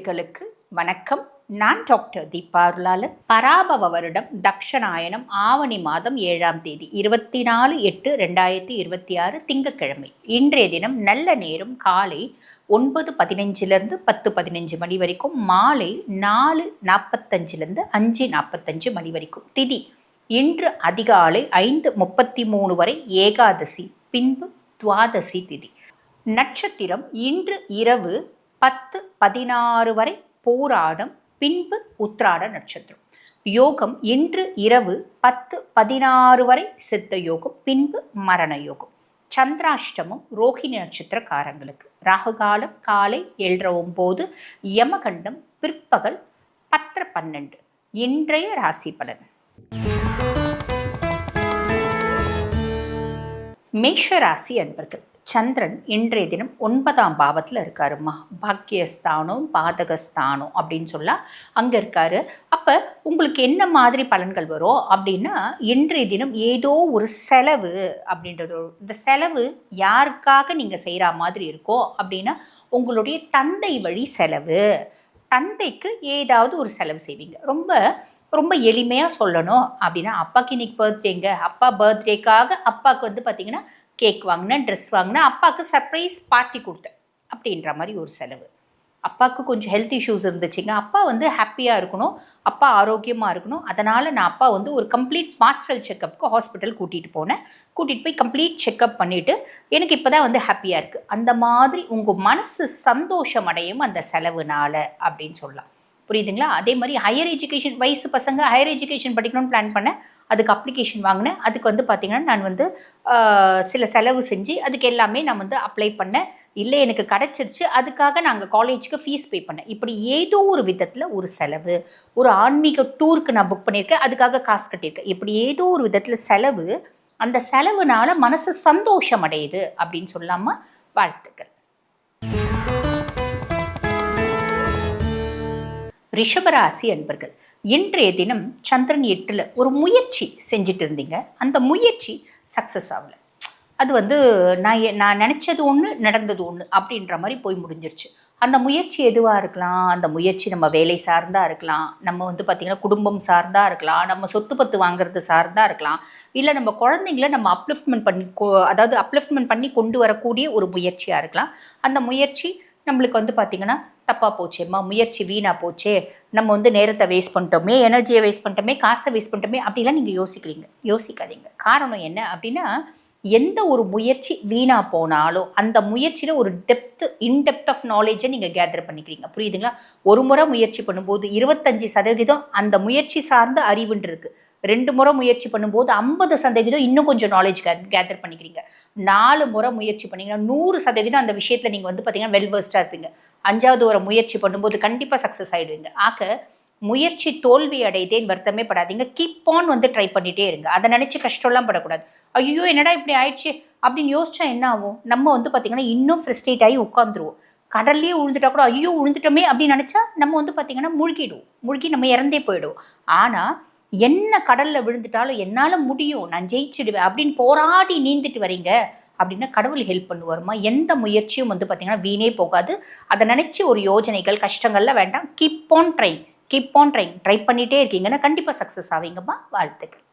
நேயர்களுக்கு வணக்கம். நான் டாக்டர் தீபா அருளாளன். பராபவ வருடம் தக்ஷணாயனம் ஆவணி மாதம் 7ஆம் தேதி 24/8/2026 திங்கட்கிழமை. இன்றைய தினம் நல்ல நேரம் காலை 9:15 10:15 மணி வரைக்கும், மாலை 4:45 5:45 மணி வரைக்கும். திதி இன்று அதிகாலை 5:33 வரை ஏகாதசி, பின்பு துவாதசி திதி. நட்சத்திரம் இன்று இரவு 10:16 வரை பூராடம், பின்பு உத்திராட நட்சத்திரம். யோகம் இன்று இரவு 10:16 வரை சித்த யோகம், பின்பு மரண யோகம். சந்திராஷ்டமம் ரோஹிணி நட்சத்திரக்காரங்களுக்கு. ராகுகாலம் காலை 7:09, யமகண்டம் பிற்பகல் 10:12. இன்றைய ராசி பலன். மேஷ ராசி அன்பர்கள். சந்திரன் இன்றைய தினம் 9ஆம் பாவத்தில் இருக்காருமா. பாக்கியஸ்தானம் பாதகஸ்தானம் அப்படின்னு சொல்லலாம், அங்கே இருக்காரு. அப்போ உங்களுக்கு என்ன மாதிரி பலன்கள் வரும் அப்படின்னா, இன்றைய தினம் ஏதோ ஒரு செலவு அப்படின்றது. இந்த செலவு யாருக்காக நீங்கள் செய்கிற மாதிரி இருக்கோ அப்படின்னா, உங்களுடைய தந்தை வழி செலவு. தந்தைக்கு ஏதாவது ஒரு செலவு செய்வீங்க. ரொம்ப எளிமையாக சொல்லணும் அப்படின்னா, அப்பாவுக்கு இன்னைக்கு பர்த்டேங்க, அப்பா பர்த்டேக்காக அப்பாவுக்கு பார்த்திங்கன்னா கேக் வாங்கினேன், ட்ரெஸ் வாங்கினேன், அப்பாவுக்கு சர்ப்ரைஸ் பார்ட்டி கொடுத்தேன் அப்படின்ற மாதிரி ஒரு செலவு. அப்பாவுக்கு கொஞ்சம் ஹெல்த் இஷ்யூஸ் இருந்துச்சுங்க, அப்பா ஹாப்பியாக இருக்கணும், அப்பா ஆரோக்கியமாக இருக்கணும், அதனால் நான் அப்பா ஒரு கம்ப்ளீட் மாஸ்டர் செக்கப்புக்கு ஹாஸ்பிட்டல் கூட்டிகிட்டு போய் கம்ப்ளீட் செக்கப் பண்ணிவிட்டு எனக்கு இப்போ தான் ஹாப்பியாக இருக்குது. அந்த மாதிரி உங்கள் மனசு சந்தோஷம் அடையும் அந்த செலவுனால அப்படின்னு சொல்லலாம். புரியுதுங்களா? அதே மாதிரி ஹையர் எஜுகேஷன், வயசு பசங்க ஹையர் எஜுகேஷன் படிக்கணும்னு பிளான் பண்ணேன், அதுக்கு அப்ளிகேஷன் வாங்கினேன். அதுக்கு பார்த்திங்கன்னா நான் சில செலவு செஞ்சு அதுக்கு எல்லாமே நான் அப்ளை பண்ணேன். இல்லை எனக்கு கிடச்சிருச்சு, அதுக்காக நாங்கள் காலேஜுக்கு ஃபீஸ் பே பண்ணேன். இப்படி ஏதோ ஒரு விதத்தில் ஒரு செலவு. ஒரு ஆன்மீக டூருக்கு நான் புக் பண்ணியிருக்கேன், அதுக்காக காசு கட்டியிருக்கேன். இப்படி ஏதோ ஒரு விதத்தில் செலவு. அந்த செலவுனால மனசு சந்தோஷம் அடையுது அப்படின்னு சொல்லாமல் வாழ்த்துக்கள். ரிஷபராசி அன்பர்கள். இன்றைய தினம் சந்திரன் 8ல் ஒரு முயற்சி செஞ்சுட்டு இருந்தீங்க, அந்த முயற்சி சக்ஸஸ் ஆகலை. அது நான் நினச்சது ஒன்று நடந்தது ஒன்று அப்படின்ற மாதிரி போய் முடிஞ்சிருச்சு. அந்த முயற்சி எதுவாக இருக்கலாம்? அந்த முயற்சி நம்ம வேலை சார்ந்தா இருக்கலாம், நம்ம பார்த்திங்கன்னா குடும்பம் சார்ந்தா இருக்கலாம், நம்ம சொத்து பத்து வாங்குறது சார்ந்தா இருக்கலாம், இல்லை நம்ம குழந்தைங்கள நம்ம அப்லிஃப்ட்மெண்ட் பண்ணி கொண்டு வரக்கூடிய ஒரு முயற்சியாக இருக்கலாம். அந்த முயற்சி நம்மளுக்கு பார்த்திங்கன்னா தப்பாக போச்சேம்மா, முயற்சி வீணாக போச்சே, நம்ம நேரத்தை வேஸ்ட் பண்ணிட்டோமே, எனர்ஜியை வேஸ்ட் பண்ணிட்டோமே, காசை வேஸ்ட் பண்ணிட்டோமே அப்படிலாம் நீங்கள் யோசிக்காதீங்க. காரணம் என்ன அப்படின்னா, எந்த ஒரு முயற்சி வீணாக போனாலும் அந்த முயற்சியில் ஒரு இன்டெப்த் ஆஃப் நாலேஜை நீங்கள் கேதர் பண்ணிக்கிறீங்க. புரியுதுங்களா? ஒரு முறை முயற்சி பண்ணும்போது 25% அந்த முயற்சி சார்ந்த அறிவுன்றிருக்கு. 2 முறை முயற்சி பண்ணும்போது 50% இன்னும் கொஞ்சம் நாலேஜ் கேதர் பண்ணிக்கிறீங்க. 4 முறை முயற்சி பண்ணிங்கன்னா 100% அந்த விஷயத்தில் நீங்கள் பார்த்தீங்கன்னா வெல்வர்ஸ்டாக இருப்பீங்க. 5வது ஒரு முயற்சி பண்ணும்போது கண்டிப்பாக சக்ஸஸ் ஆகிடுவீங்க. ஆக முயற்சி தோல்வி அடைதேன் வருத்தமே படாதீங்க. கீப் ஆன் ட்ரை பண்ணிகிட்டே இருங்க. அதை நினச்சி கஷ்டம்லாம் படக்கூடாது. ஐயோ என்னடா இப்படி ஆயிடுச்சு அப்படின்னு யோசிச்சா என்ன ஆகும்? நம்ம பார்த்திங்கன்னா இன்னும் ஃப்ரஸ்ட்ரேட் ஆகி உட்காந்துருவோம். கடல்லையே விழுந்துட்டா கூட ஐயோ விழுந்துட்டோமே அப்படின்னு நினச்சா நம்ம பார்த்திங்கன்னா முழுகி நம்ம இறந்தே போயிடுவோம். ஆனால் என்ன கடலில் விழுந்துட்டாலும் என்னால் முடியும், நான் ஜெயிச்சிடுவேன் அப்படின்னு போராடி நீந்துட்டு வரீங்க அப்படின்னா கடவுள் ஹெல்ப் பண்ணுவாருமா. எந்த முயற்சியும் பார்த்திங்கன்னா வீணே போகாது. அதை நினச்சி ஒரு யோஜனைகள் கஷ்டங்கள்லாம் வேண்டாம். கீப் ஆன் ட்ரைங் ட்ரை பண்ணிகிட்டே இருக்கீங்கன்னா கண்டிப்பாக சக்ஸஸ் ஆவீங்கம்மா. வாழ்த்துக்கள்.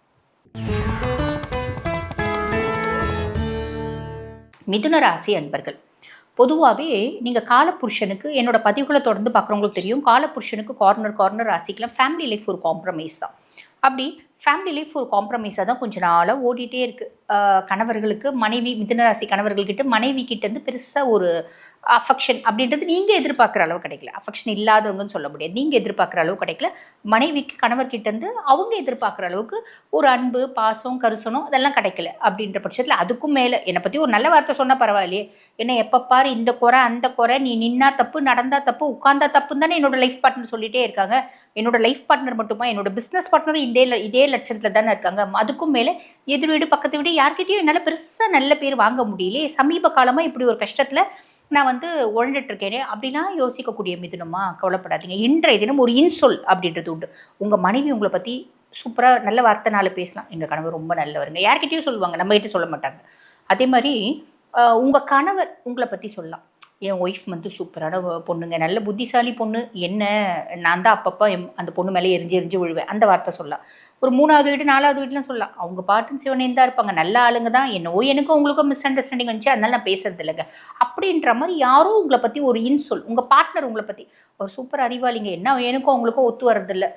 மிதுன ராசி அன்பர்கள். பொதுவாகவே நீங்கள் காலப்புருஷனுக்கு, என்னோட பதிவுகளை தொடர்ந்து பார்க்குறவங்களுக்கு தெரியும், காலப்புருஷனுக்கு கார்னர் ராசிக்கெலாம் ஃபேமிலி லைஃப் ஒரு காம்ப்ரமைஸ் தான். அப்படி ஃபேமிலி லைஃப் ஒரு காம்ப்ரமைஸாக தான் கொஞ்சம் நாளாக ஓடிட்டே இருக்குது. கணவர்களுக்கு மனைவி, மிதுனராசி கணவர்கள்கிட்ட மனைவி கிட்டேருந்து பெருசாக ஒரு அஃபெக்ஷன் அப்படின்றது நீங்கள் எதிர்பார்க்குற அளவு கிடைக்கல. அஃபெக்ஷன் இல்லாதவங்கன்னு சொல்ல முடியாது, நீங்கள் எதிர்பார்க்குற அளவு கிடைக்கல. மனைவிக்கு கணவர்கிட்டேருந்து அவங்க எதிர்பார்க்குற அளவுக்கு ஒரு அன்பு, பாசம், கருசனம் அதெல்லாம் கிடைக்கல. அப்படின்ற பட்சத்தில் அதுக்கும் மேலே என்னை பற்றி ஒரு நல்ல வார்த்தை சொன்னால் பரவாயில்லையே, என்ன எப்போ பாரு இந்த குறை அந்த குறை, நீ நின்னா தப்பு, நடந்தா தப்பு, உட்கார்ந்தா தப்புன்னு தானே என்னோட லைஃப் பார்ட்னர் சொல்லிகிட்டே இருக்காங்க. என்னோட லைஃப் பார்ட்னர் மட்டுமா, என்னோட பிஸ்னஸ் பார்ட்னரும் இதே லட்சத்தில் தானே இருக்காங்க. அதுக்கும் மேலே எதிர் வீடு பக்கத்து வீடு யார்கிட்டையும் என்னால் பெருசாக நல்ல பேர் வாங்க முடியலையே, சமீப காலமாக இப்படி ஒரு கஷ்டத்தில் நான் உழண்டுட்ருக்கேனே அப்படிலாம் யோசிக்கக்கூடிய மிதுனமா, கவலைப்படாதீங்க. இன்றைய தினம் ஒரு இன்சொல் அப்படின்றது உண்டு. உங்கள் மனைவி உங்களை பற்றி சூப்பராக நல்ல வார்த்தை 4 பேசலாம். எங்கள் கணவர் ரொம்ப நல்லவருங்க, யார்கிட்டையும் சொல்லுவாங்க, நம்ம கிட்ட சொல்ல மாட்டாங்க. அதே மாதிரி உங்கள் கணவர் உங்களை பற்றி சொல்லலாம். என் ஒய்ஃப் வந்து சூப்பரான பொண்ணுங்க, நல்ல புத்திசாலி பொண்ணு, என்ன நான் தான் அப்பப்போ அந்த பொண்ணு மேலே எரிஞ்சு எரிஞ்சு விழுவேன், அந்த வார்த்தை சொல்லலாம். ஒரு 3வது வீடு 4வது வீட்டுலாம் சொல்லலாம். அவங்க பாட்டுன்னு சிவனேன்னு தான் இருப்பாங்க, நல்ல ஆளுங்க தான், என்னவோ எனக்கும் உங்களுக்கும் மிஸ் அண்டர்ஸ்டாண்டிங் வந்துச்சு, அதனால நான் பேசுறது இல்லைங்க அப்படின்ற மாதிரி யாரோ உங்களை பற்றி ஒரு இன்சொல், உங்கள் பார்ட்னர் உங்களை பற்றி ஒரு சூப்பர் அறிவாளிங்க, என்ன எனக்கும் அவங்களுக்கும் ஒத்து வர்றதில்ல,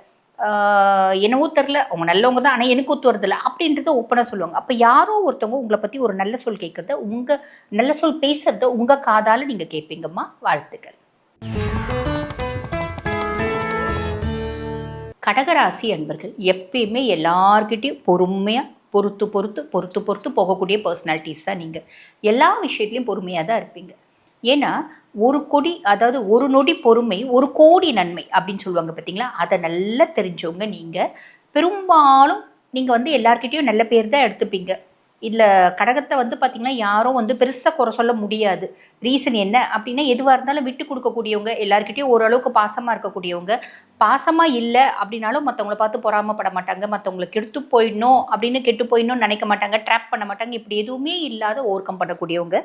என்னவோ தெரில, அவங்க நல்லவங்க தான், ஆனால் எனக்கு ஒத்து வரதில்லை அப்படின்றத ஓப்பனாக சொல்லுவாங்க. அப்போ யாரோ ஒருத்தவங்க உங்களை பற்றி ஒரு நல்ல சொல் கேட்குறத, உங்கள் நல்ல சொல் பேசுகிறத உங்கள் காதால் நீங்கள் கேட்பீங்கம்மா. வாழ்த்துக்கள். கடகராசி அன்பர்கள் எப்பயுமே எல்லார்கிட்டையும் பொறுமையாக பொறுத்து பொறுத்து பொறுத்து பொறுத்து போகக்கூடிய பர்சனாலிட்டிஸ் தான் நீங்கள். எல்லா விஷயத்துலையும் பொறுமையாக தான் இருப்பீங்க. ஏன்னா ஒரு கொடி, அதாவது ஒரு நொடி பொறுமை ஒரு கோடி நன்மை அப்படின்னு சொல்லுவாங்க பார்த்தீங்களா, அதை நல்லா தெரிஞ்சவங்க நீங்கள். பெரும்பாலும் நீங்கள் வந்து எல்லார்கிட்டையும் நல்ல பேர் தான் எடுத்துப்பீங்க. இதில் கடகத்தை வந்து பார்த்திங்கன்னா யாரும் வந்து பெருசாக குறை சொல்ல முடியாது. ரீசன் என்ன அப்படின்னா, எதுவாக இருந்தாலும் விட்டு கொடுக்கக்கூடியவங்க, எல்லாருக்கிட்டையும் ஓரளவுக்கு பாசமாக இருக்கக்கூடியவங்க. பாசமாக இல்லை அப்படின்னாலும் மற்றவங்கள பார்த்து பொறாமப்பட மாட்டாங்க, மற்றவங்களை கெடுத்து போயிடணும் அப்படின்னு கெட்டு போயிடணும்னு நினைக்க மாட்டாங்க, ட்ராப் பண்ண மாட்டாங்க, இப்படி எதுவுமே இல்லாத ஓவர் கம் பண்ணக்கூடியவங்க.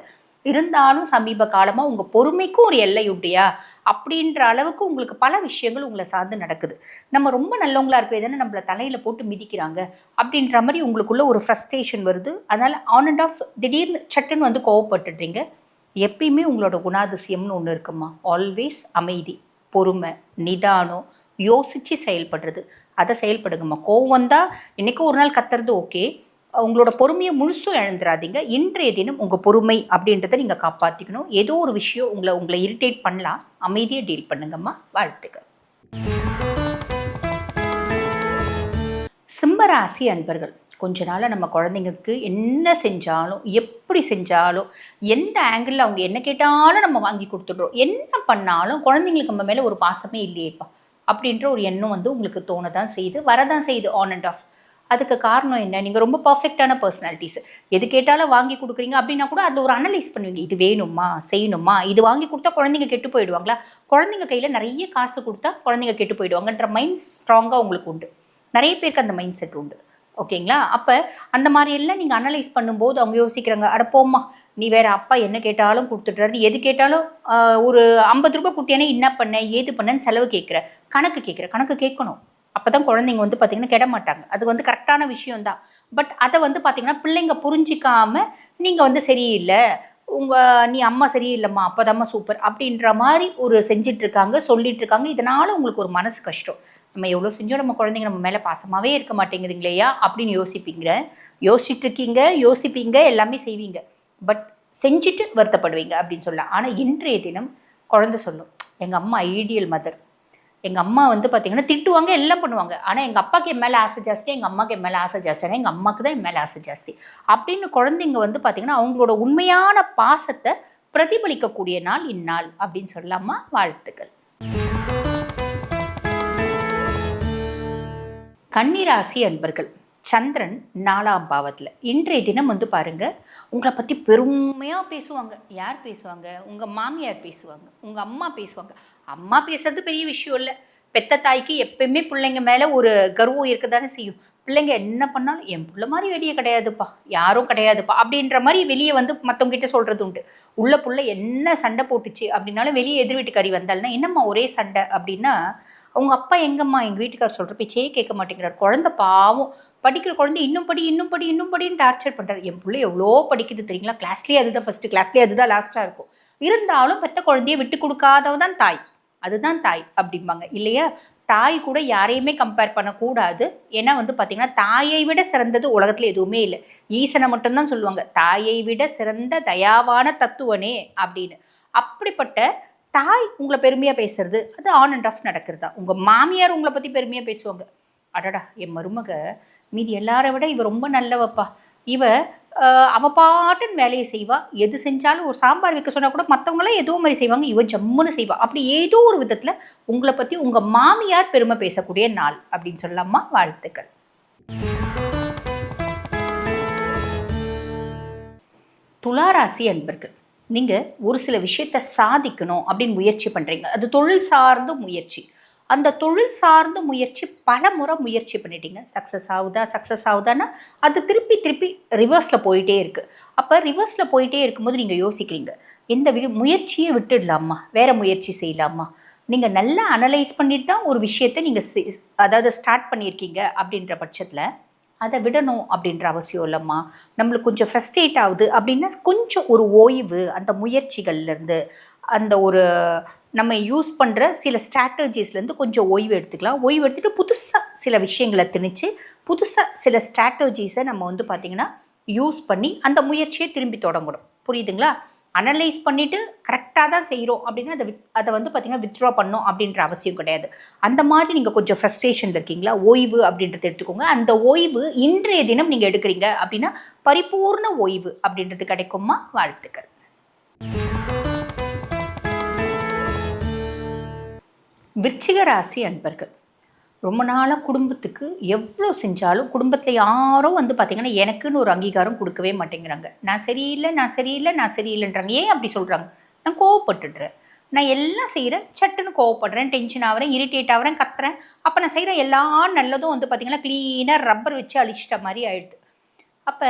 இருந்தாலும் சமீப காலமாக உங்கள் பொறுமைக்கும் ஒரு எல்லை உண்டியா அப்படின்ற அளவுக்கு உங்களுக்கு பல விஷயங்கள் உங்களை சார்ந்து நடக்குது. நம்ம ரொம்ப நல்லவங்களா இருப்பே தானே நம்மளை தலையில் போட்டு மிதிக்கிறாங்க அப்படின்ற மாதிரி உங்களுக்குள்ள ஒரு ஃப்ரஸ்ட்ரேஷன் வருது. அதனால் ஆன் அண்ட் ஆஃப் திடீர்னு சட்டுன்னு வந்து கோவப்பட்டுடுறீங்க. எப்பயுமே உங்களோட குணாதிசயம்னு ஒன்று இருக்குமா, ஆல்வேஸ் அமைதி, பொறுமை, நிதானம், யோசித்து செயல்படுறது, அதை செயல்படுங்கம்மா. கோவம் வந்தால் என்றைக்கும் ஒரு நாள் கத்துறது ஓகே, உங்களோட பொறுமையை முழுசும் இழந்துடாதீங்க. இன்றைய தினம் உங்கள் பொறுமை அப்படின்றத நீங்கள் காப்பாற்றிக்கணும். ஏதோ ஒரு விஷயம் உங்களை இரிட்டேட் பண்ணலாம், அமைதியாக டீல் பண்ணுங்கம்மா. வாழ்த்துக்கள். சிம்மராசி அன்பர்கள், கொஞ்ச நாளாக நம்ம குழந்தைங்களுக்கு என்ன செஞ்சாலும், எப்படி செஞ்சாலும், எந்த ஆங்கிளில் அவங்க என்ன கேட்டாலும் நம்ம வாங்கி கொடுத்துட்றோம். என்ன பண்ணாலும் குழந்தைங்களுக்கு நம்ம மேலே ஒரு பாசமே இல்லையேப்பா அப்படின்ற ஒரு எண்ணம் வந்து உங்களுக்கு தோணதான் செய்யுது, வரதான் செய்யுது ஆன் அண்ட் ஆஃப். அதுக்கு காரணம் என்ன, நீங்கள் ரொம்ப பர்ஃபெக்டான பர்சனாலிட்டிஸ், எது கேட்டாலும் வாங்கி கொடுக்குறீங்க அப்படின்னா கூட அதில் ஒரு அனலைஸ் பண்ணுவீங்க, இது வேணுமா செய்யணுமா, இது வாங்கி கொடுத்தா குழந்தைங்க கெட்டு போயிடுவாங்களா, குழந்தைங்க கையில் நிறைய காசு கொடுத்தா குழந்தைங்க கெட்டு போயிடுவாங்கன்ற மைண்ட் ஸ்ட்ராங்காக உங்களுக்கு உண்டு. நிறைய பேருக்கு அந்த மைண்ட் செட் உண்டு. ஓகேங்களா? அப்போ அந்த மாதிரி எல்லாம் நீங்கள் அனலைஸ் பண்ணும்போது அவங்க யோசிக்கிறாங்க, அட போம்மா நீ வேறு அப்பா என்ன கேட்டாலும் கொடுத்துட்றாரு, எது கேட்டாலும் ஒரு 50 ரூபாய் கொடுத்தேனே என்ன பண்ண ஏது பண்ணேன்னு செலவு கேட்குற, கணக்கு கேட்கணும். அப்போ தான் குழந்தைங்க வந்து பார்த்திங்கன்னா கெட மாட்டாங்க. அது வந்து கரெக்டான விஷயம்தான். பட் அதை வந்து பார்த்திங்கன்னா பிள்ளைங்க புரிஞ்சிக்காமல் நீங்கள் வந்து சரியில்லை, நீ அம்மா சரியில்லைம்மா அப்போதாம்மா சூப்பர் அப்படின்ற மாதிரி ஒரு செஞ்சிட்ருக்காங்க, சொல்லிகிட்ருக்காங்க. இதனால் உங்களுக்கு ஒரு மனசு கஷ்டம். நம்ம எவ்வளோ செஞ்சோம், நம்ம குழந்தைங்க நம்ம மேலே பாசமாகவே இருக்க மாட்டேங்குதுங்களேயா அப்படின்னு யோசிப்பீங்க, எல்லாமே செய்வீங்க. பட் செஞ்சுட்டு வருத்தப்படுவீங்க அப்படின்னு சொல்லலாம். ஆனால் இன்றைய தினம் குழந்தை சொல்லும், எங்கள் அம்மா ஐடியல் மதர், எங்கள் அம்மா வந்து பார்த்திங்கன்னா திட்டுவாங்க, எல்லாம் பண்ணுவாங்க, ஆனால் எங்கள் அப்பாவுக்கு என் மேலே ஆசை ஜாஸ்தி, எங்கள் அம்மாவுக்கு என் மேலே ஆசை ஜாஸ்தி, ஆனால் எங்கள் அம்மாவுக்கு தான் என் மேலே ஆசை ஜாஸ்தி அப்படின்னு குழந்தைங்க வந்து பார்த்திங்கன்னா அவங்களோட உண்மையான பாசத்தை பிரதிபலிக்கக்கூடிய நாள் இந்நாள் அப்படின்னு சொல்லலாமா. வாழ்த்துக்கள். கன்னிராசி அன்பர்கள், சந்திரன் 4ஆம் பாவத்தில் இன்றைய தினம் வந்து பாருங்கள், உங்களை பற்றி பெருமையாக பேசுவாங்க. யார் பேசுவாங்க? உங்கள் மாமியார் பேசுவாங்க, உங்கள் அம்மா பேசுவாங்க. அம்மா பேசுறது பெரிய விஷயம் இல்லை, பெத்த தாய்க்கு எப்பயுமே பிள்ளைங்க மேலே ஒரு கர்வம் இருக்க தானே செய்யும். பிள்ளைங்க என்ன பண்ணாலும் என் பிள்ளை மாதிரி வெளியே கிடையாதுப்பா, யாரும் கிடையாதுப்பா அப்படின்ற மாதிரி வெளியே வந்து மற்றவங்ககிட்ட சொல்கிறது உண்டு. உள்ள பிள்ளை என்ன சண்டை போட்டுச்சு அப்படின்னாலும் வெளியே எதிர் வீட்டுக்காரி வந்தால்னா என்னம்மா ஒரே சண்டை அப்படின்னா, அவங்க அப்பா எங்கம்மா எங்கள் வீட்டுக்கார் சொல்கிற பேச்சே கேட்க மாட்டேங்கிறார், குழந்தை பாவம், படிக்கிற குழந்தை இன்னும் படின்னு டார்ச்சர் பண்ணுறாரு. என் பிள்ளை எவ்வளோ படிக்குது தெரியுங்களா, கிளாஸ்லேயே அதுதான் ஃபஸ்ட்டு, கிளாஸ்லேயே அதுதான் லாஸ்ட்டாக இருக்கும். இருந்தாலும் பெற்ற குழந்தைய விட்டு கொடுக்காதவ தான் தாய், அதுதான் தாய் அப்படிம்பாங்க இல்லையா. தாய் கூட யாரையுமே கம்பேர் பண்ணக்கூடாது. ஏன்னா வந்து பார்த்திங்கன்னா தாயை விட சிறந்தது உலகத்தில் எதுவுமே இல்லை. ஈசனை மட்டும்தான் சொல்லுவாங்க, தாயை விட சிறந்த தயாவான தத்துவனே அப்படின்னு. அப்படிப்பட்ட தாய் உங்களை பெருமையாக பேசுறது அது ஆன் அண்ட் ஆஃப் நடக்கிறதா. உங்கள் மாமியார் உங்களை பற்றி பெருமையாக பேசுவாங்க, அடடா என் மருமக மீதி எல்லாரை விட இவ ரொம்ப நல்லவப்பா, அவ பாட்டுன்னு வேலையை செய்வா, எது செஞ்சாலும் ஒரு சாம்பார் வைக்க சொன்னால் கூட மற்றவங்களாம் ஏதோ மாதிரி செய்வாங்க, இவ ஜம்முன்னு செய்வா. அப்படி ஏதோ ஒரு விதத்தில் உங்களை பற்றி உங்கள் மாமியார் பெருமை பேசக்கூடிய நாள் அப்படின்னு சொல்லலாமா. வாழ்த்துக்கள். துளாராசி அன்பர்கள், நீங்கள் ஒரு சில விஷயத்தை சாதிக்கணும் அப்படின்னு முயற்சி பண்ணுறீங்க, அது தொழில் சார்ந்த முயற்சி. அந்த தொழில் சார்ந்த முயற்சி பல முறை முயற்சி பண்ணிட்டீங்க, சக்ஸஸ் ஆகுதான்னா அது திருப்பி ரிவர்ஸில் போயிட்டே இருக்குது. அப்போ ரிவர்ஸில் போயிட்டே இருக்கும்போது நீங்கள் யோசிக்கிறீங்க, எந்த முயற்சியை விட்டுடலாமா, வேற முயற்சி செய்யலாமா? நீங்கள் நல்லா அனலைஸ் பண்ணிட்டு தான் ஒரு விஷயத்தை நீங்கள் அதாவது ஸ்டார்ட் பண்ணியிருக்கீங்க அப்படின்ற பட்சத்தில் அதை விடணும் அப்படின்ற அவசியம் இல்லைம்மா. நம்மளுக்கு கொஞ்சம் ஃப்ரஸ்ட்ரேட் ஆகுது அப்படின்னா கொஞ்சம் ஒரு ஓய்வு, அந்த முயற்சிகள்லேருந்து அந்த ஒரு நம்ம யூஸ் பண்ணுற சில ஸ்ட்ராட்டஜிஸ்லேருந்து கொஞ்சம் ஓய்வு எடுத்துக்கலாம். ஓய்வு எடுத்துகிட்டு புதுசாக சில விஷயங்களை திணிச்சு புதுசாக சில ஸ்ட்ராட்டஜிஸை நம்ம வந்து பார்த்திங்கன்னா யூஸ் பண்ணி அந்த முயற்சியை திரும்பி தொடங்கணும். புரியுதுங்களா? அனலைஸ் பண்ணிவிட்டு கரெக்டாக தான் செய்கிறோம் அப்படின்னா அதை வந்து பார்த்திங்கன்னா வித்ட்ரா பண்ணணும் அப்படின்ற அவசியம் கிடையாது. அந்த மாதிரி நீங்கள் கொஞ்சம் ஃப்ரஸ்ட்ரேஷனில் இருக்கீங்களா, ஓய்வு அப்படின்றத எடுத்துக்கோங்க. அந்த ஓய்வு இன்றைய தினம் நீங்கள் எடுக்கிறீங்க அப்படின்னா பரிபூர்ண ஓய்வு அப்படின்றது கிடைக்குமா? வாழ்த்துக்கள். விருச்சிக ராசி அன்பர்கள், ரொம்ப நாளாக குடும்பத்துக்கு எவ்வளோ செஞ்சாலும் குடும்பத்தில் யாரும் வந்து பார்த்திங்கன்னா எனக்குன்னு ஒரு அங்கீகாரம் கொடுக்கவே மாட்டேங்கிறாங்க. நான் சரியில்லை, நான் சரியில்லை, நான் சரியில்லைன்றாங்க. ஏன் அப்படி சொல்கிறாங்க? நான் கோவப்பட்டுடுறேன். நான் எல்லாம் செய்கிறேன், சட்டுன்னு கோவப்படுறேன், டென்ஷன் ஆகிறேன், இரிட்டேட் ஆகிறேன், கத்துறேன். அப்போ நான் செய்கிற எல்லா நல்லதும் வந்து பார்த்திங்கன்னா க்ளீனாக ரப்பர் வச்சு அழிச்சிட்ட மாதிரி ஆயிடுது. அப்போ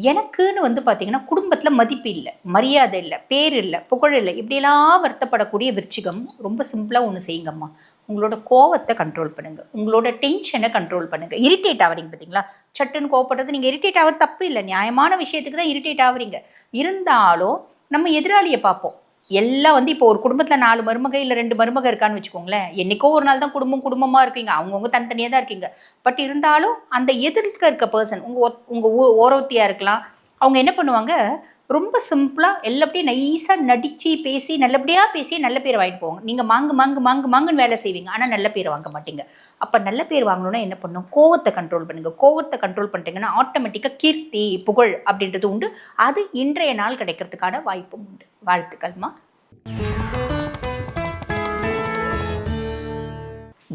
எனக்குன்னு வந்து பார்த்திங்கன்னா குடும்பத்தில் மதிப்பு இல்லை, மரியாதை இல்லை, பேர் இல்லை, புகழ் இல்லை, இப்படியெல்லாம் வருத்தப்படக்கூடிய விருச்சிகம் ரொம்ப சிம்பிளாக ஒன்று செய்யுங்கம்மா. உங்களோட கோவத்தை கண்ட்ரோல் பண்ணுங்கள், உங்களோட டென்ஷனை கண்ட்ரோல் பண்ணுங்கள். இரிட்டேட் ஆகிறீங்க பார்த்தீங்களா, சட்டுன்னு கோவப்படுறது. நீங்கள் இரிட்டேட் ஆகிறது தப்பு இல்லை, நியாயமான விஷயத்துக்கு தான் இரிட்டேட் ஆகிறீங்க. இருந்தாலும் நம்ம எதிராளியை பார்ப்போம். எல்லாம் வந்து இப்போ ஒரு குடும்பத்தில் 4 மருமக இல்லை 2 மருமக இருக்கான்னு வச்சுக்கோங்களேன். என்றைக்கோ ஒரு நாள் தான் குடும்பமாக இருக்கீங்க, அவங்கவுங்க தனித்தனியாக தான் இருக்கீங்க. பட் இருந்தாலும் அந்த எதிர்க்க இருக்க பர்சன் உங்கள் ஓரவத்தியாக இருக்கலாம். அவங்க என்ன பண்ணுவாங்க, ரொம்ப சிம்பிளாக எல்லாப்படியும் நைஸாக நடித்து பேசி நல்லபடியாக பேசி நல்ல பேர் வாங்கிட்டு போவாங்க. நீங்கள் மாங்குன்னு வேலை செய்வீங்க, ஆனால் நல்ல பேர் வாங்க மாட்டீங்க. அப்போ நல்ல பேர் வாங்கணுன்னா என்ன பண்ணணும்? கோவத்தை கண்ட்ரோல் பண்ணுங்கள். கோவத்தை கண்ட்ரோல் பண்ணிட்டீங்கன்னா ஆட்டோமேட்டிக்காக கீர்த்தி, புகழ் அப்படின்றது உண்டு. அது இன்றைய நாள் கிடைக்கிறதுக்கான வாய்ப்பும் உண்டு. வாழ்த்துக்கள்மா.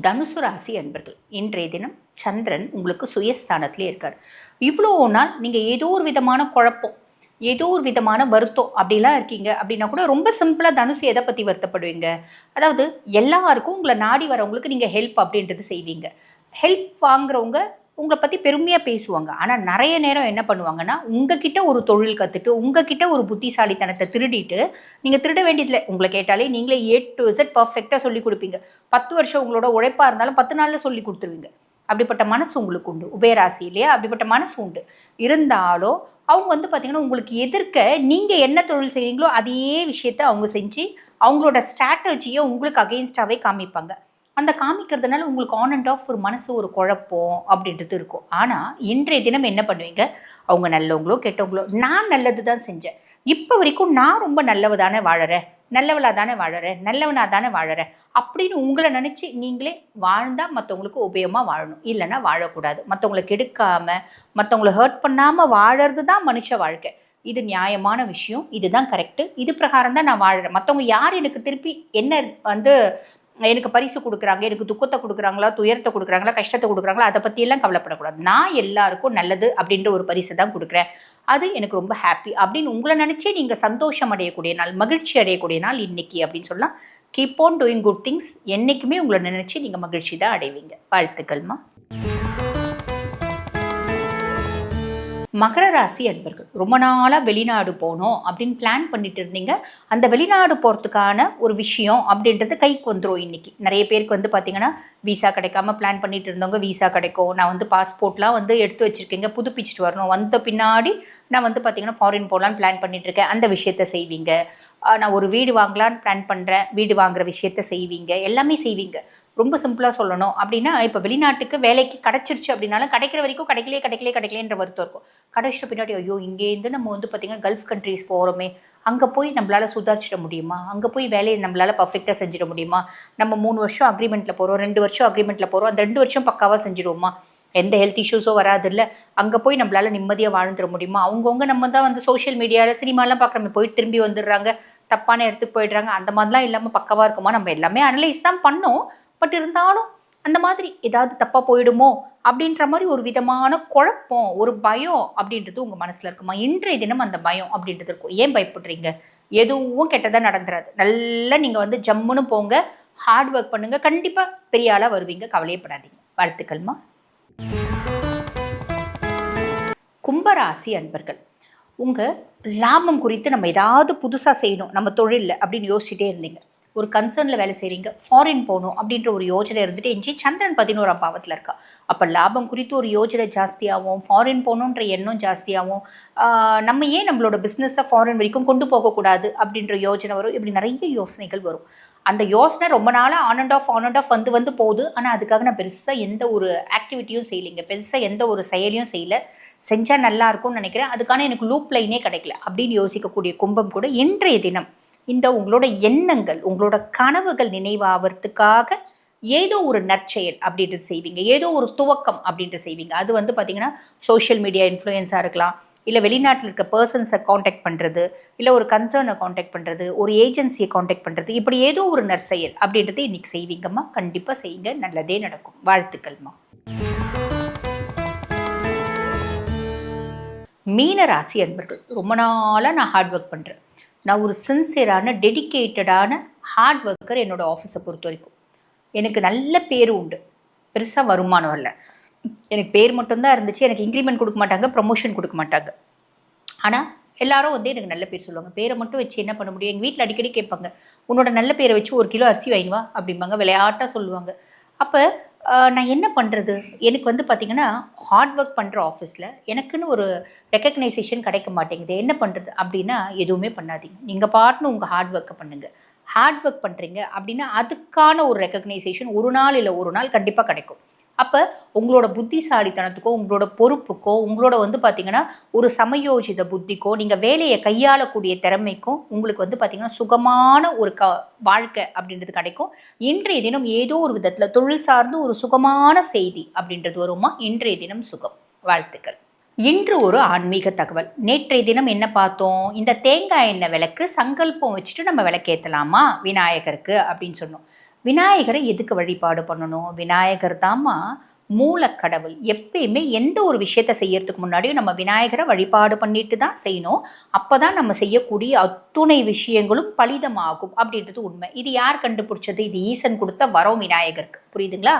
தனுசு ராசி அன்பர்கள், இன்றைய தினம் சந்திரன் உங்களுக்கு சுயஸ்தானத்திலே இருக்கார். இவ்வளோ நாள் நீங்கள் ஏதோ ஒரு விதமான குழப்பம், ஏதோ ஒரு விதமான வருத்தம் அப்படிலாம் இருக்கீங்க அப்படின்னா கூட ரொம்ப சிம்பிளாக தனுசு எதை பற்றி வருத்தப்படுவீங்க? அதாவது எல்லாருக்கும் உங்களை நாடி வரவங்களுக்கு நீங்கள் ஹெல்ப் அப்படின்றது செய்வீங்க. ஹெல்ப் வாங்குறவங்க உங்களை பற்றி பெருமையாக பேசுவாங்க. ஆனால் நிறைய நேரம் என்ன பண்ணுவாங்கன்னா, உங்ககிட்ட ஒரு தொழில் கற்றுட்டு உங்ககிட்ட ஒரு புத்திசாலித்தனத்தை திருடிட்டு, நீங்கள் திருட வேண்டியதில்லை, உங்களை கேட்டாலே நீங்களே A to Z பர்ஃபெக்டாக சொல்லி கொடுப்பீங்க. 10 வருஷம் உங்களோட உழைப்பாக இருந்தாலும் 10 நாளில் சொல்லி கொடுத்துருவீங்க. அப்படிப்பட்ட மனசு உங்களுக்கு உண்டு. உபயராசி இல்லையா? அப்படிப்பட்ட மனசு உண்டு. இருந்தாலும் அவங்க வந்து பார்த்திங்கன்னா உங்களுக்கு எதிர்க்க நீங்கள் என்ன தொழில் செய்கிறீங்களோ அதே விஷயத்த அவங்க செஞ்சு அவங்களோட ஸ்ட்ராட்டஜியை உங்களுக்கு அகெயின்ஸ்டாகவே காமிப்பாங்க. அந்த காமிக்கிறதுனால உங்களுக்கு ஆன் அண்ட் ஆஃப் ஒரு மனசு ஒரு குழப்பம் அப்படின்றது இருக்கும். ஆனால் இன்றைய தினம் என்ன பண்ணுவீங்க, அவங்க நல்லவங்களோ கெட்டவங்களோ, நான் நல்லது தான் செஞ்சேன், இப்போ வரைக்கும் நான் ரொம்ப நல்லவ தானே வாழறேன், நல்லவளாக தானே வாழறேன், நல்லவனாக தானே வாழறேன் அப்படின்னு உங்களை நினச்சி நீங்களே வாழ்ந்தால் மற்றவங்களுக்கு உபயோகமாக வாழணும், இல்லைன்னா வாழக்கூடாது. மற்றவங்களை கெடுக்காமல் மற்றவங்களை ஹர்ட் பண்ணாமல் வாழறது தான் மனுஷ வாழ்க்கை. இது நியாயமான விஷயம், இதுதான் கரெக்டு, இது பிரகாரம் தான் நான் வாழறேன். மற்றவங்க யார் எனக்கு திருப்பி என்ன வந்து எனக்கு பரிசு கொடுக்குறாங்க, எனக்கு துக்கத்தை கொடுக்குறாங்களா, துயரத்தை கொடுக்குறாங்களா, கஷ்டத்தை கொடுக்குறாங்களா, அதை பற்றியெல்லாம் கவலைப்படக்கூடாது. நான் எல்லாருக்கும் நல்லது அப்படின்ற ஒரு பரிசு தான் கொடுக்குறேன், அது எனக்கு ரொம்ப ஹாப்பி அப்படின்னு உங்களை நினச்சே நீங்கள் சந்தோஷம் அடையக்கூடிய நாள், மகிழ்ச்சி அடையக்கூடிய நாள் இன்னைக்கு அப்படின்னு சொல்லலாம். Keep on doing good things. என்றைக்குமே உங்களை நினச்சி நீங்கள் மகிழ்ச்சி தான் அடைவீங்க. வாழ்த்துக்கள்மா. மகர ராசி அன்பர்கள், ரொம்ப நாளாக வெளிநாடு போகணும் அப்படின்னு பிளான் பண்ணிட்டு இருந்தீங்க. அந்த வெளிநாடு போகிறதுக்கான ஒரு விஷயம் அப்படின்றது கைக்கு வந்துடும். இன்றைக்கி நிறைய பேருக்கு வந்து பார்த்திங்கன்னா வீசா கிடைக்காம பிளான் பண்ணிட்டு இருந்தவங்க வீசா கிடைக்கும். நான் வந்து பாஸ்போர்ட்லாம் வந்து எடுத்து வச்சுருக்கேங்க, புதுப்பிச்சுட்டு வரணும். வந்த பின்னாடி நான் வந்து பார்த்திங்கன்னா ஃபாரின் போகலான்னு பிளான் பண்ணிகிட்ருக்கேன், அந்த விஷயத்த செய்வீங்க. நான் ஒரு வீடு வாங்கலான்னு பிளான் பண்ணுறேன், வீடு வாங்குகிற விஷயத்த செய்வீங்க. எல்லாமே செய்வீங்க. ரொம்ப சிம்பிளாக சொல்லணும் அப்படின்னா, இப்போ வெளிநாட்டுக்கு வேலைக்கு கிடச்சிருச்சு அப்படின்னாலும் கிடைக்கிற வரைக்கும் கிடைக்கலேன்ற வருத்தம் இருக்கும். கிடைச்சிட்ட பின்னாடி ஐயோ இங்கேருந்து நம்ம வந்து பார்த்திங்கன்னா கல்ஃப் கண்ட்ரிஸ் போகிறோமே, அங்கே போய் நம்மளால் சுதாரிச்சிட முடியுமா, அங்கே போய் வேலையை நம்மளால் பர்ஃபெக்டாக செஞ்சிட முடியுமா, நம்ம 3 வருஷம் அக்ரிமெண்ட்டில் போகிறோம், 2 வருஷம் அக்ரிமெண்ட்டில் போகிறோம், அந்த 2 வருஷம் பக்காவாக செஞ்சிடுவோமா, எந்த ஹெல்த் இஷ்யூஸோ வராது இல்லை, அங்கே போய் நம்மளால் நிம்மதியாக வாழ்ந்துட முடியுமா. அவங்கவுங்க நம்ம தான் வந்து சோஷியல் மீடியாவில் சினிமாலாம் பார்க்குறோமே, போயிட்டு திரும்பி வந்துடுறாங்க, தப்பான இடத்துக்கு போயிடுறாங்க. அந்த மாதிரிலாம் இல்லாமல் பக்கவாக இருக்குமா, நம்ம எல்லாமே அனலைஸ் தான் பண்ணோம். பட் இருந்தாலும் அந்த மாதிரி ஏதாவது தப்பாக போயிடுமோ அப்படின்ற மாதிரி ஒரு விதமான குழப்பம், ஒரு பயம் அப்படின்றது உங்கள் மனசில் இருக்குமா. இன்றைய தினம் அந்த பயம் அப்படின்றது இருக்கும். ஏன் பயப்படுறீங்க? எதுவும் கெட்டதாக நடந்துடாது. நல்லா நீங்கள் வந்து ஜம்முன்னு போங்க, ஹார்ட் ஒர்க் பண்ணுங்கள், கண்டிப்பாக பெரிய ஆளாக வருவீங்க, கவலையப்படாதீங்க. வாழ்த்துக்கள்மா. கும்பராசி அன்பர்கள், உங்கள் லாபம் குறித்து நம்ம ஏதாவது புதுசாக செய்யணும் நம்ம தொழிலில் அப்படின்னு யோசிச்சுட்டே இருந்தீங்க. ஒரு கன்சர்னில் வேலை செய்கிறீங்க, ஃபாரின் போகணும் அப்படின்ற ஒரு யோஜனை இருந்துட்டு இருந்துச்சு. சந்திரன் 11ஆம் பாவத்தில் இருக்கா. அப்போ லாபம் குறித்து ஒரு யோஜனை ஜாஸ்தியாகும், ஃபாரின் போகணுன்ற எண்ணம் ஜாஸ்தியாகும். நம்ம ஏன் நம்மளோட பிஸ்னஸை ஃபாரின் வரைக்கும் கொண்டு போகக்கூடாது அப்படின்ற யோஜனை வரும். இப்படி நிறைய யோசனைகள் வரும். அந்த யோசனை ரொம்ப நாளாக ஆன் அண்ட் ஆஃப் வந்து போகுது. ஆனால் அதுக்காக நான் பெருசாக எந்த ஒரு ஆக்டிவிட்டியும் செய்யலைங்க, பெருசாக எந்த ஒரு செயலையும் செய்யலை. செஞ்சால் நல்லா இருக்கும்னு நினைக்கிறேன். அதுக்கான எனக்கு லூப் லைனே கிடைக்கல அப்படின்னு யோசிக்கக்கூடிய கும்பம் கூட இன்றைய தினம் இந்த உங்களோட எண்ணங்கள், உங்களோட கனவுகள் நினைவாகிறதுக்காக ஏதோ ஒரு நற்செயல் அப்படின்றது செய்வீங்க, ஏதோ ஒரு துவக்கம் அப்படின்ட்டு செய்வீங்க. அது வந்து பார்த்தீங்கன்னா சோஷியல் மீடியா இன்ஃப்ளூயன்ஸாக இருக்கலாம், இல்லை வெளிநாட்டில் இருக்க பர்சன்ஸை காண்டாக்ட் பண்ணுறது, இல்லை ஒரு கன்சர்னை காண்டாக்ட் பண்ணுறது, ஒரு ஏஜென்சியை காண்டாக்ட் பண்ணுறது, இப்படி ஏதோ ஒரு நற்செயல் அப்படின்றது இன்றைக்கி செய்வீங்கம்மா. கண்டிப்பாக செய்யுங்க, நல்லதே நடக்கும். வாழ்த்துக்கள்மா. மீன ராசி அன்பர்கள், ரொம்ப நாளாக நான் ஹார்ட் ஒர்க் பண்ணுறேன். நான் ஒரு சின்சியரான டெடிக்கேட்டடான ஹார்ட் ஒர்க்கர். என்னோடய ஆஃபீஸை பொறுத்த வரைக்கும் எனக்கு நல்ல பேர் உண்டு. பெருசாக வருமானம் வரல, எனக்கு பேர் மட்டும்தான் இருந்துச்சு. எனக்கு இன்க்ரிமெண்ட் கொடுக்க மாட்டாங்க, ப்ரமோஷன் கொடுக்க மாட்டாங்க. ஆனால் எல்லாரும் வந்து எனக்கு நல்ல பேர் சொல்லுவாங்க. பேரை மட்டும் வச்சு என்ன பண்ண முடியும்? எங்கள் வீட்டில் அடிக்கடி கேட்பாங்க, உன்னோட நல்ல பேரை வச்சு 1 கிலோ அரிசி வாங்கிவா அப்படிம்பாங்க, விளையாட்டாக சொல்லுவாங்க. அப்போ நான் என்ன பண்ணுறது? எனக்கு வந்து பார்த்திங்கன்னா ஹார்ட் ஒர்க் பண்ணுற ஆஃபீஸில் எனக்குன்னு ஒரு ரெக்கக்னைசேஷன் கிடைக்க மாட்டேங்குது. என்ன பண்ணுறது அப்படின்னா, எதுவுமே பண்ணாதீங்க. நீங்கள் பாட்டுன்னு உங்கள் ஹார்ட் ஒர்க்கை பண்ணுங்கள். ஹார்ட் ஒர்க் பண்ணுறீங்க அப்படின்னா அதுக்கான ஒரு ரெக்கக்னைசேஷன் ஒரு நாள் இல்லை ஒரு நாள் கண்டிப்பாக கிடைக்கும். அப்போ உங்களோட புத்திசாலித்தனத்துக்கோ, உங்களோட பொறுப்புக்கோ, உங்களோட வந்து பார்த்திங்கன்னா ஒரு சமயோஜித புத்திக்கோ, நீங்கள் வேலையை கையாளக்கூடிய திறமைக்கும் உங்களுக்கு வந்து பார்த்திங்கன்னா சுகமான ஒரு வாழ்க்கை அப்படின்றது கிடைக்கும். இன்றைய தினம் ஏதோ ஒரு விதத்தில் தொழில் சார்ந்து ஒரு சுகமான செய்தி அப்படின்றது வருமா? இன்றைய தினம் சுகம். வாழ்த்துக்கள். இன்று ஒரு ஆன்மீக தகவல். நேற்றைய தினம் என்ன பார்த்தோம்? இந்த தேங்காய் எண்ணெய் விளக்கு சங்கல்பம் வச்சுட்டு நம்ம விளக்கேற்றலாமா விநாயகருக்கு அப்படின்னு சொன்னோம். விநாயகரை எதுக்கு வழிபாடு பண்ணணும்? விநாயகர் தாம்மா மூலக்கடவுள். எப்பயுமே எந்த ஒரு விஷயத்தை செய்யறதுக்கு முன்னாடியும் நம்ம விநாயகரை வழிபாடு பண்ணிட்டு தான் செய்யணும். அப்போ தான் நம்ம செய்யக்கூடிய அத்துணை விஷயங்களும் பலிதமாகும் அப்படின்றது உண்மை. இது யார் கண்டுபிடிச்சது? இது ஈசன் கொடுத்த வரம் விநாயகருக்கு. புரியுதுங்களா?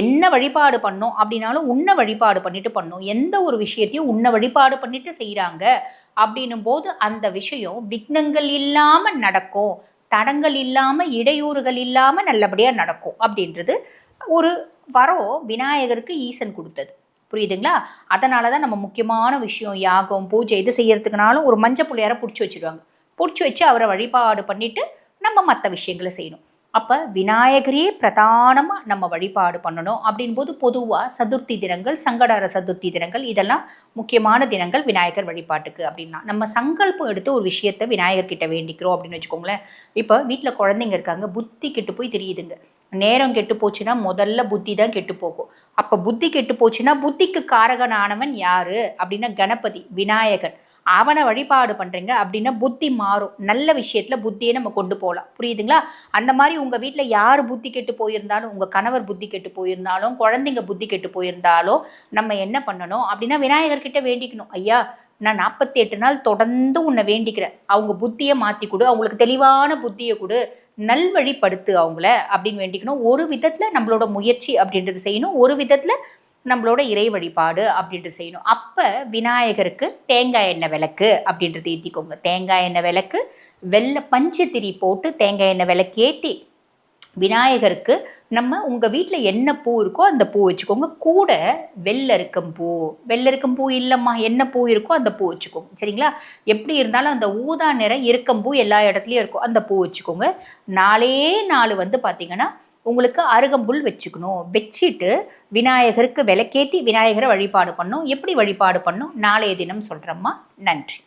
என்ன வழிபாடு பண்ணோம் அப்படின்னாலும் உன்னை வழிபாடு பண்ணிட்டு பண்ணோம். எந்த ஒரு விஷயத்தையும் உன்னை வழிபாடு பண்ணிட்டு செய்கிறாங்க அப்படின்னும் போது அந்த விஷயம் விக்னங்கள் இல்லாமல் நடக்கும், தடங்கள் இல்லாமல், இடையூறுகள் இல்லாமல் நல்லபடியாக நடக்கும் அப்படின்றது ஒரு வரம் விநாயகருக்கு ஈசன் கொடுத்தது. புரியுதுங்களா? அதனால தான் நம்ம முக்கியமான விஷயம் யாகம் பூஜை எது செய்யறதுக்குனாலும் ஒரு மஞ்சள் பிள்ளையார பிடிச்சி வச்சுருவாங்க. பிடிச்சி வச்சு அவரை வழிபாடு பண்ணிட்டு நம்ம மற்ற விஷயங்களை செய்யணும். அப்போ விநாயகரையே பிரதானமாக நம்ம வழிபாடு பண்ணணும். அப்படின் போது பொதுவாக சதுர்த்தி தினங்கள், சங்கடார சதுர்த்தி தினங்கள், இதெல்லாம் முக்கியமான தினங்கள் விநாயகர் வழிபாட்டுக்கு. அப்படின்னா நம்ம சங்கல்பம் எடுத்து ஒரு விஷயத்தை விநாயகர்கிட்ட வேண்டிக்கிறோம் அப்படின்னு வச்சுக்கோங்களேன். இப்போ வீட்டில் குழந்தைங்க இருக்காங்க, புத்தி கெட்டு போய் தெரியுதுங்க. நேரம் கெட்டு போச்சுன்னா முதல்ல புத்தி தான் கெட்டு போகும். அப்போ புத்தி கெட்டு போச்சுன்னா புத்திக்கு காரகனானவன் யாரு அப்படின்னா கணபதி, விநாயகன். அவனை வழிபாடு பண்ணுறீங்க அப்படின்னா புத்தி மாறும். நல்ல விஷயத்தில் புத்தியை நம்ம கொண்டு போகலாம். புரியுதுங்களா? அந்த மாதிரி உங்கள் வீட்டில் யார் புத்தி கெட்டு போயிருந்தாலும், உங்கள் கணவர் புத்தி கெட்டு போயிருந்தாலும், குழந்தைங்க புத்தி கெட்டு போயிருந்தாலும் நம்ம என்ன பண்ணணும் அப்படின்னா விநாயகர்கிட்ட வேண்டிக்கணும். ஐயா, நான் 48 நாள் தொடர்ந்து உன்னை வேண்டிக்கிறேன், அவங்க புத்தியை மாற்றி கொடு, அவங்களுக்கு தெளிவான புத்தியை கொடு, நல்வழிப்படுத்து அவங்கள அப்படின்னு வேண்டிக்கணும். ஒரு விதத்தில் நம்மளோட முயற்சி அப்படின்றது செய்யணும், ஒரு விதத்தில் நம்மளோட இறை வழிபாடு அப்படின்றது செய்யணும். அப்போ விநாயகருக்கு தேங்காய் எண்ணெய் விளக்கு அப்படின்றது ஏற்றிக்கோங்க. தேங்காய் எண்ணெய் விளக்கு, வெள்ளை பஞ்சத்திரி போட்டு தேங்காய் எண்ணெய் விளக்கு ஏற்றி விநாயகருக்கு நம்ம உங்கள் வீட்டில் என்ன பூ இருக்கோ அந்த பூ வச்சுக்கோங்க. கூட வெள்ளரிக்கம் பூ இல்லைம்மா, என்ன பூ இருக்கோ அந்த பூ வச்சுக்கோங்க. சரிங்களா? எப்படி இருந்தாலும் அந்த ஊதா நிறம் இருக்கம்பூ எல்லா இடத்துலையும் இருக்கும், அந்த பூ வச்சுக்கோங்க. 4 வந்து பார்த்திங்கன்னா உங்களுக்கு அருகம்புல் வச்சுக்கணும். வச்சுட்டு விநாயகருக்கு விளக்கேற்றி விநாயகரை வழிபாடு பண்ணும். எப்படி வழிபாடு பண்ணும் நாளைய தினம் சொல்கிறோம்மா. நன்றி.